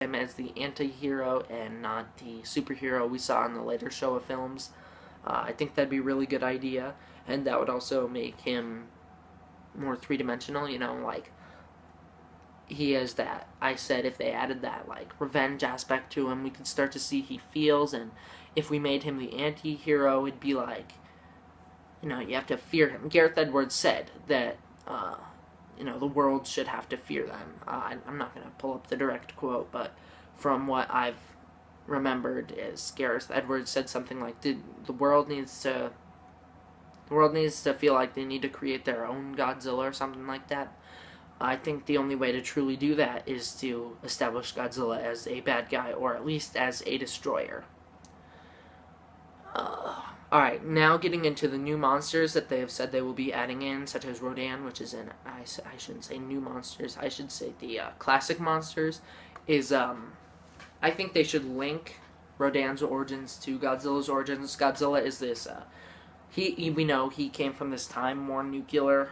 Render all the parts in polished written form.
him as the anti-hero and not the superhero we saw in the later Showa films. I think that'd be a really good idea, and that would also make him more three-dimensional, you know, like, he has that, I said if they added that, like, revenge aspect to him, we could start to see he feels, and if we made him the anti-hero, it'd be like, you know, you have to fear him. Gareth Edwards said that, you know, the world should have to fear them. I'm not going to pull up the direct quote, but from what I've remembered is Gareth Edwards said something like, the world needs to feel like they need to create their own Godzilla or something like that. I think the only way to truly do that is to establish Godzilla as a bad guy, or at least as a destroyer. Alright, now getting into the new monsters that they have said they will be adding in, such as Rodan, which is in, I shouldn't say new monsters, I should say the classic monsters, is, I think they should link Rodan's origins to Godzilla's origins. Godzilla is this, we know he came from this time more nuclear,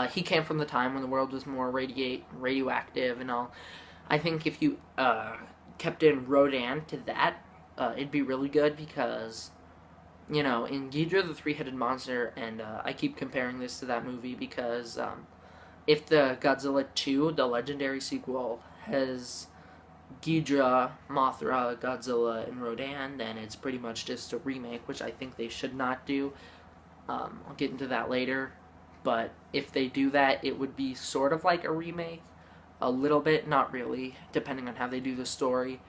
he came from the time when the world was more radioactive and all. I think if you, kept in Rodan to that, it'd be really good because, you know, in Ghidorah the Three-Headed Monster, and I keep comparing this to that movie because if the Godzilla 2, the legendary sequel, has Ghidorah, Mothra, Godzilla, and Rodan, then it's pretty much just a remake, which I think they should not do. I'll get into that later, but if they do that, it would be sort of like a remake. A little bit, not really, depending on how they do the story.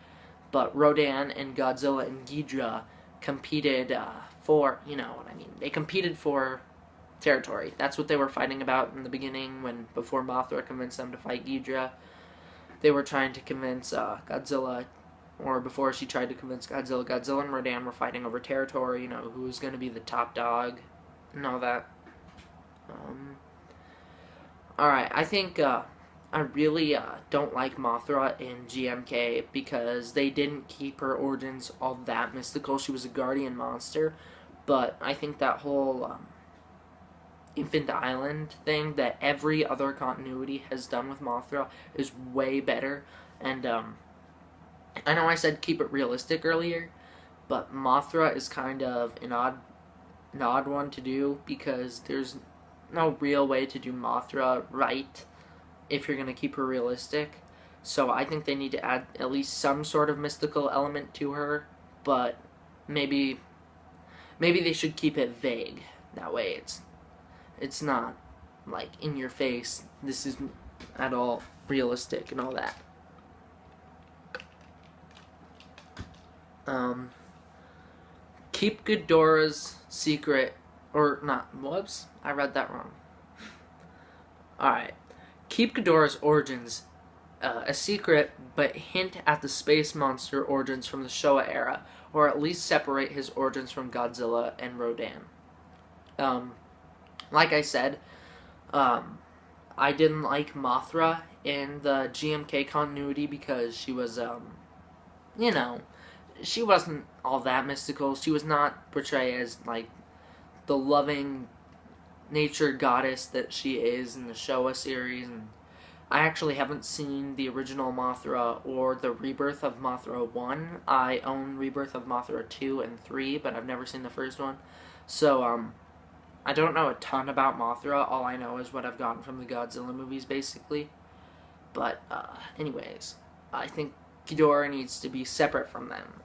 But Rodan and Godzilla and Ghidorah competed for, you know what I mean, they competed for territory. That's what they were fighting about in the beginning, before Mothra convinced them to fight Ghidorah. They were trying to convince Godzilla, or before she tried to convince Godzilla, Godzilla and Rodan were fighting over territory, you know, who was going to be the top dog, and all that. Alright, I think, I really don't like Mothra in GMK because they didn't keep her origins all that mystical. She was a guardian monster, but I think that whole Infant Island thing that every other continuity has done with Mothra is way better. And I know I said keep it realistic earlier, but Mothra is kind of an odd one to do because there's no real way to do Mothra right if you're going to keep her realistic. So I think they need to add at least some sort of mystical element to her, but maybe they should keep it vague. That way it's not like in your face, this isn't at all realistic and all that. Keep Ghidorah's secret, or not, whoops, I read that wrong. Alright. Keep Ghidorah's origins a secret, but hint at the space monster origins from the Showa era, or at least separate his origins from Godzilla and Rodan. Like I said, I didn't like Mothra in the GMK continuity because she was, you know, she wasn't all that mystical. She was not portrayed as, like, the loving nature goddess that she is in the Showa series, and I actually haven't seen the original Mothra or the Rebirth of Mothra 1. I own Rebirth of Mothra 2 and 3, but I've never seen the first one. So, I don't know a ton about Mothra. All I know is what I've gotten from the Godzilla movies, basically. But, anyways, I think Ghidorah needs to be separate from them.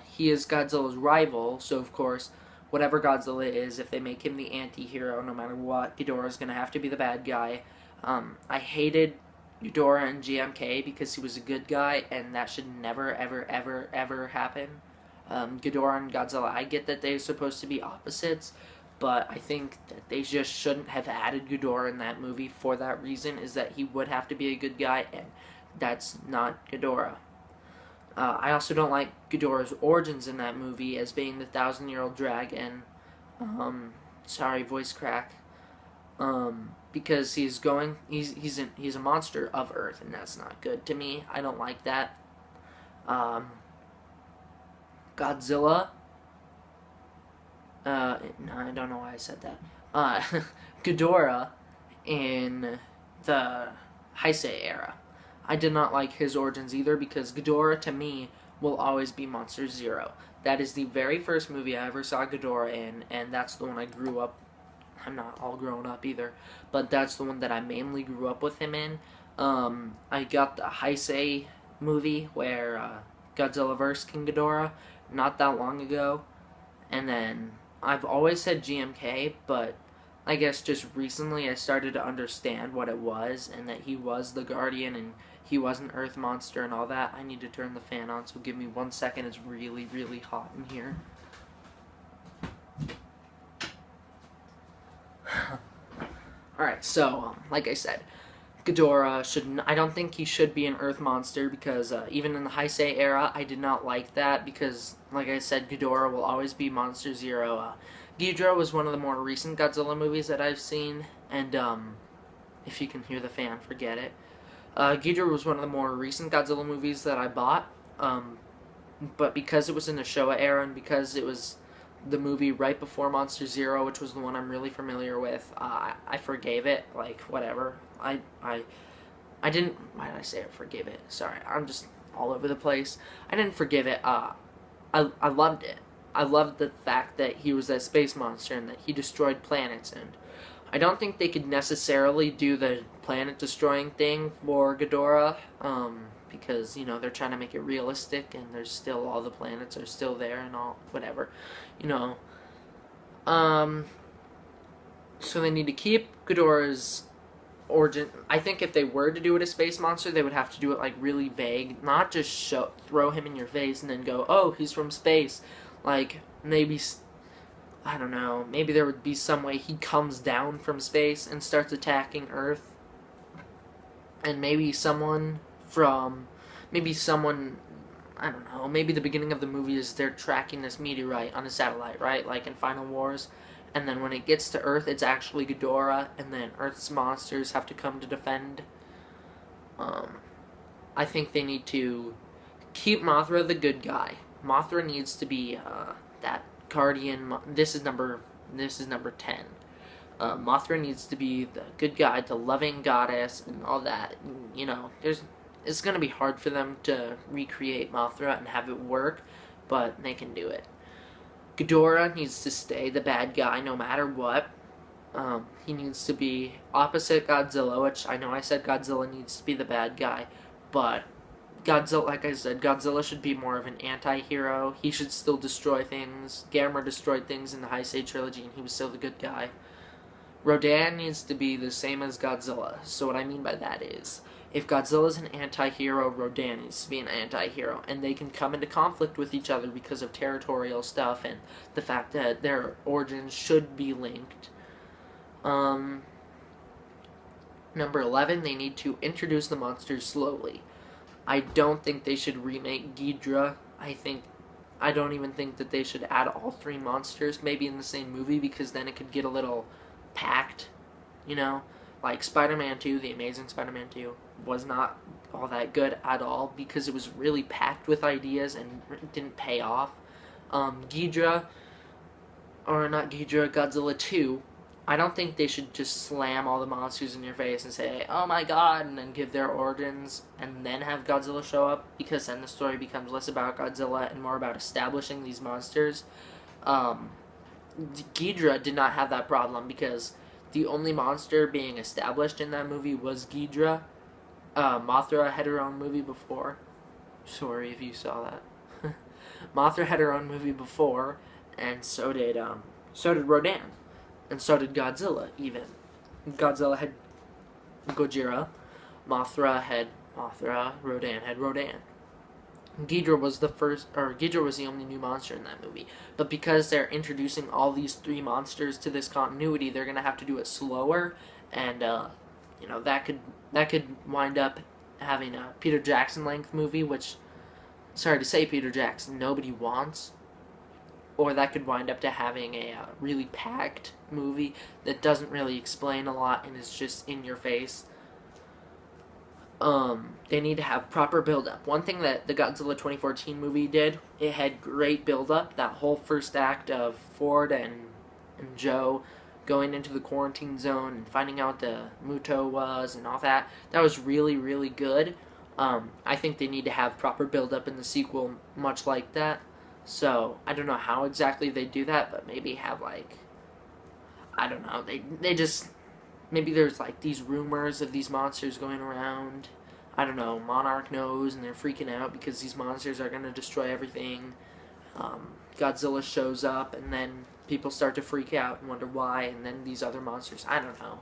He is Godzilla's rival, so of course, whatever Godzilla is, if they make him the anti-hero, no matter what, Ghidorah's gonna have to be the bad guy. I hated Ghidorah in GMK because he was a good guy, and that should never, ever, ever, ever happen. Ghidorah and Godzilla, I get that they're supposed to be opposites, but I think that they just shouldn't have added Ghidorah in that movie for that reason, is that he would have to be a good guy, and that's not Ghidorah. I also don't like Ghidorah's origins in that movie as being the 1,000-year-old dragon. Sorry, voice crack. Because he's a monster of Earth, and that's not good to me. I don't like that. Godzilla. No, I don't know why I said that. Ghidorah in the Heisei era. I did not like his origins either, because Ghidorah, to me, will always be Monster Zero. That is the very first movie I ever saw Ghidorah in, and that's the one I grew up. I'm not all grown up either, but that's the one that I mainly grew up with him in. I got the Heisei movie where Godzilla vs. King Ghidorah not that long ago, and then I've always said GMK, but I guess just recently I started to understand what it was, and that he was the Guardian and he was an Earth monster and all that. I need to turn the fan on, so give me 1 second. It's really, really hot in here. Alright, so, like I said, Ghidorah should. I don't think he should be an Earth monster, because even in the Heisei era, I did not like that, because, like I said, Ghidorah will always be Monster Zero. Ghidorah was one of the more recent Godzilla movies that I've seen, and if you can hear the fan, forget it. Ghidorah was one of the more recent Godzilla movies that I bought, but because it was in the Showa era, and because it was the movie right before Monster Zero, which was the one I'm really familiar with, I forgave it. Like, whatever. I didn't. Why did I say I forgive it? Sorry, I'm just all over the place. I didn't forgive it. I loved it. I loved the fact that he was that space monster and that he destroyed planets, and I don't think they could necessarily do the planet destroying thing for Ghidorah, because, you know, they're trying to make it realistic, and there's still, all the planets are still there and all, whatever, you know. So they need to keep Ghidorah's origin. I think if they were to do it as space monster, they would have to do it, like, really vague, not just throw him in your face and then go, oh, he's from space. Like, maybe, I don't know, maybe there would be some way he comes down from space and starts attacking Earth. And maybe someone, I don't know, maybe the beginning of the movie is they're tracking this meteorite on a satellite, right? Like in Final Wars. And then when it gets to Earth, it's actually Ghidorah, and then Earth's monsters have to come to defend. I think they need to keep Mothra the good guy. Mothra needs to be that guardian. This is number 10. Mothra needs to be the good guy, the loving goddess, and all that. And, you know, it's going to be hard for them to recreate Mothra and have it work, but they can do it. Ghidorah needs to stay the bad guy no matter what. He needs to be opposite Godzilla, which I know I said Godzilla needs to be the bad guy, but Godzilla, like I said, Godzilla should be more of an anti-hero. He should still destroy things. Gamera destroyed things in the Heisei trilogy, and he was still the good guy. Rodan needs to be the same as Godzilla. So what I mean by that is, if Godzilla's an anti-hero, Rodan needs to be an anti-hero. And they can come into conflict with each other because of territorial stuff and the fact that their origins should be linked. Number 11, they need to introduce the monsters slowly. I don't think they should remake Ghidorah. I don't even think that they should add all 3 monsters maybe in the same movie, because then it could get a little packed, you know? Like Spider-Man 2, The Amazing Spider-Man 2, was not all that good at all because it was really packed with ideas and didn't pay off. Godzilla 2, I don't think they should just slam all the monsters in your face and say, oh my god, and then give their origins and then have Godzilla show up, because then the story becomes less about Godzilla and more about establishing these monsters. Ghidorah did not have that problem because the only monster being established in that movie was Ghidorah. Mothra had her own movie before. Sorry if you saw that. Mothra had her own movie before, and so did Rodan. And so did Godzilla, even. Godzilla had Gojira, Mothra had Mothra, Rodan had Rodan. Ghidorah was the only new monster in that movie. But because they're introducing all these 3 monsters to this continuity, they're gonna have to do it slower, and you know, that could wind up having a Peter Jackson length movie, which, sorry to say, Peter Jackson, nobody wants. Or that could wind up to having a really packed movie that doesn't really explain a lot and is just in your face. They need to have proper build-up. One thing that the Godzilla 2014 movie did, it had great build-up. That whole first act of Ford and Joe going into the quarantine zone and finding out the Muto was and all that, that was really, really good. I think they need to have proper build up in the sequel, much like that. So I don't know how exactly they do that, but maybe have like, I don't know, they just, maybe there's like these rumors of these monsters going around. I don't know, Monarch knows and they're freaking out because these monsters are going to destroy everything. Godzilla shows up and then people start to freak out and wonder why, and then these other monsters, I don't know.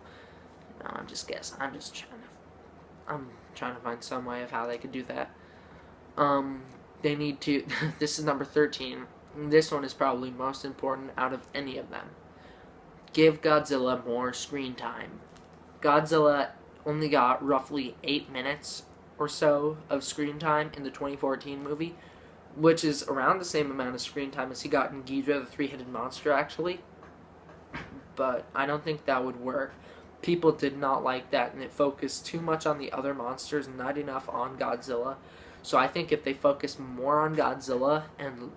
No, I'm just guessing. I'm trying to find some way of how they could do that. They need to, this is number 13. This one is probably most important out of any of them. Give Godzilla more screen time. Godzilla only got roughly 8 minutes or so of screen time in the 2014 movie, which is around the same amount of screen time as he got in Ghidorah the Three-Headed Monster, actually. But I don't think that would work. People did not like that, and it focused too much on the other monsters and not enough on Godzilla. So I think if they focus more on Godzilla and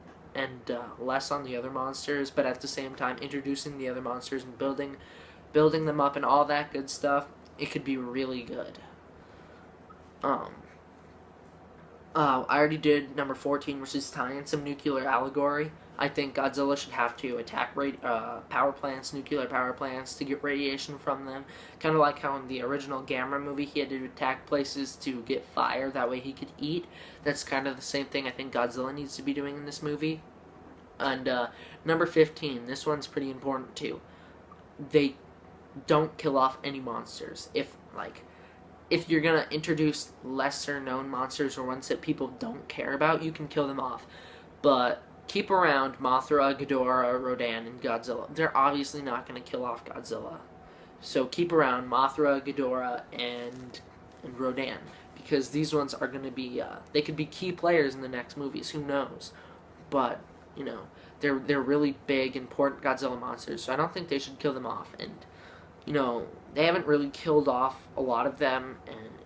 less on the other monsters, but at the same time introducing the other monsters and building them up and all that good stuff, it could be really good. I already did number 14, which is tying some nuclear allegory. I think Godzilla should have to attack power plants, nuclear power plants, to get radiation from them. Kind of like how in the original Gamera movie he had to attack places to get fire, that way he could eat. That's kind of the same thing I think Godzilla needs to be doing in this movie. And number 15, this one's pretty important too. They don't kill off any monsters. If you're gonna introduce lesser known monsters or ones that people don't care about, you can kill them off. But keep around Mothra, Ghidorah, Rodan, and Godzilla. They're obviously not going to kill off Godzilla. So keep around Mothra, Ghidorah, and Rodan. Because these ones are going to be, they could be key players in the next movies. Who knows? But, you know, they're really big, important Godzilla monsters. So I don't think they should kill them off. And, you know, they haven't really killed off a lot of them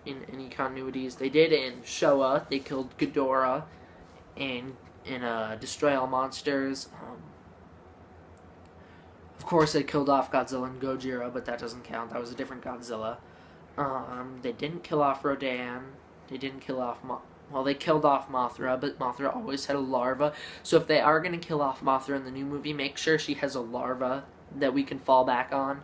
in any continuities. They did in Showa. They killed Ghidorah and in Destroy All Monsters. Of course, they killed off Godzilla and Gojira, but that doesn't count. That was a different Godzilla. They didn't kill off Rodan. They didn't kill off well, they killed off Mothra, but Mothra always had a larva. So if they are going to kill off Mothra in the new movie, make sure she has a larva that we can fall back on.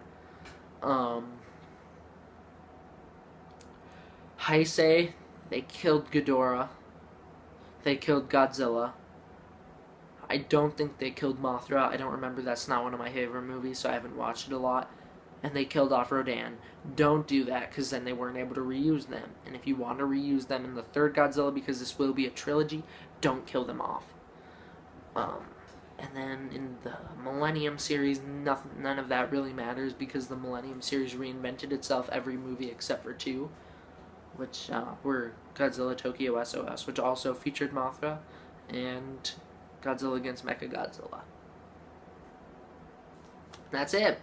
Heisei, they killed Ghidorah. They killed Godzilla. I don't think they killed Mothra. I don't remember. That's not one of my favorite movies, so I haven't watched it a lot. And they killed off Rodan. Don't do that, because then they weren't able to reuse them. And if you want to reuse them in the third Godzilla, because this will be a trilogy, don't kill them off. And then in the Millennium series, none of that really matters, because the Millennium series reinvented itself every movie except for 2, which were Godzilla Tokyo SOS, which also featured Mothra, and Godzilla against Mechagodzilla. That's it.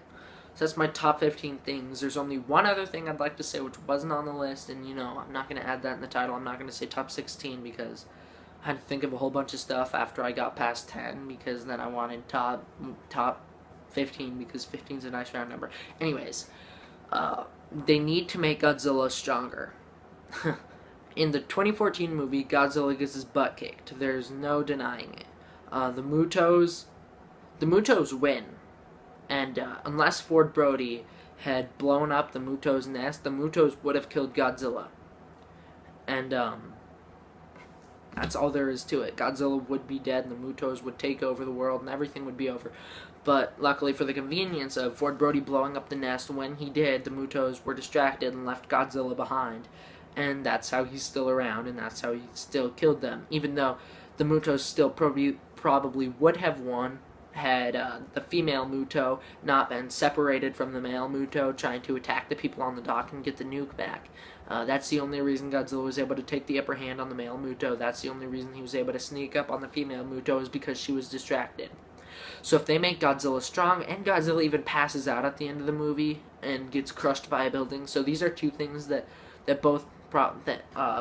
So that's my top 15 things. There's only one other thing I'd like to say which wasn't on the list, and you know, I'm not going to add that in the title. I'm not going to say top 16 because I had to think of a whole bunch of stuff after I got past 10, because then I wanted top 15 because 15 is a nice round number. Anyways, they need to make Godzilla stronger. In the 2014 movie, Godzilla gets his butt kicked. There's no denying it. The Mutos win. And unless Ford Brody had blown up the Mutos' nest, the Mutos would have killed Godzilla. And that's all there is to it. Godzilla would be dead, and the Mutos would take over the world, and everything would be over. But luckily for the convenience of Ford Brody blowing up the nest, when he did, the Mutos were distracted and left Godzilla behind. And that's how he's still around, and that's how he still killed them. Even though the Mutos still probably would have won had the female Muto not been separated from the male Muto trying to attack the people on the dock and get the nuke back. That's the only reason Godzilla was able to take the upper hand on the male Muto. That's the only reason he was able to sneak up on the female Muto, is because she was distracted. So if they make Godzilla strong, and Godzilla even passes out at the end of the movie and gets crushed by a building, so these are two things that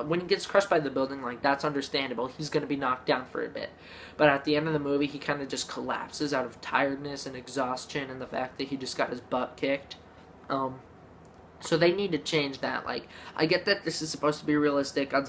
when he gets crushed by the building, like, that's understandable. He's going to be knocked down for a bit. But at the end of the movie, he kind of just collapses out of tiredness and exhaustion and the fact that he just got his butt kicked. So they need to change that. Like, I get that this is supposed to be realistic.